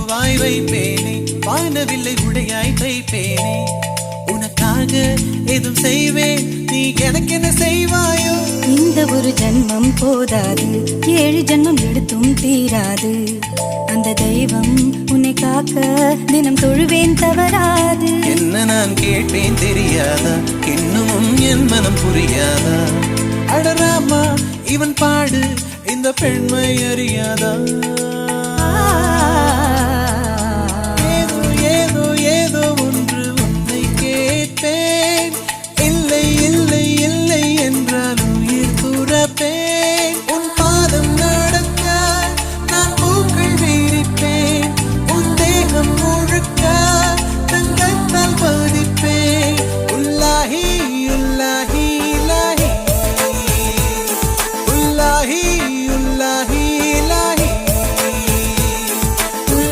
பூவாய் வைப்பேனே, வானவில்லை உடையாய் தைப்பேனே, உனக்காக எதுவும் செய்வேன், நீ எனக்கு என்ன செய்வாயோ? இந்த ஒரு ஜன்மம் போதாது, 7 ஜன்மம் எடுத்தும் தீராது. அந்த தெய்வம் உன்னை காக்க தினம் தொழுவேன் தவறாது. என்ன நான் கேட்பேன் தெரியாதா, இன்னும் என் மனம் புரியாதா? அடராமா இவன் பாடு இந்த பெண்மை அறியாதா?